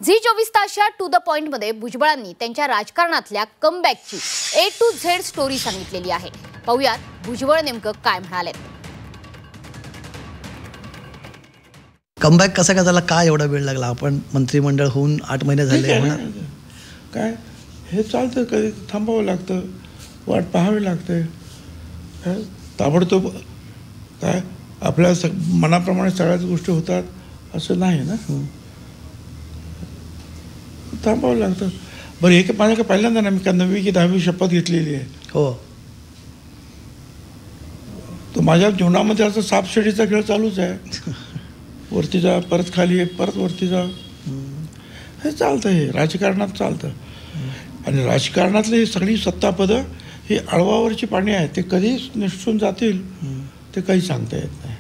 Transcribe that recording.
Zee 24 तासच्या to the पॉइंटमध्ये भुजबळांनी त्यांच्या राजकारणातल्या कमबॅकची A to Z story सांगितलेली आहे. पाहुयात भुजबळ नेमकं काय म्हणाले. कमबॅक कसा काय झाला, काय एवढा वेळ लागला? आपण मंत्रिमंडळ होऊन 8 महिने झाले. काय हे चालतं, कधी थांबावं लागतं, वाट पाहावी लागते. काय ताबडतोब काय आपल्या मनाप्रमाणे सगळ्याच गोष्टी होतात असं नाही ना. थांबावं लागतं. बरं, हे माझ्या काय पहिल्यांदा ना, मी का 9वी की 10वी शपथ घेतलेली आहे. हो, तर माझ्या जीवनामध्ये असं सापशिडीचा खेळ चालूच आहे. वरती जा, परत खाली, परत वरती जा, हे चालतं. हे राजकारणात चालतं. आणि राजकारणातली सगळी सत्तापदं ही अळवावरची पाणी आहेत. ते कधी निसटून जातील ते काही सांगता येत नाही.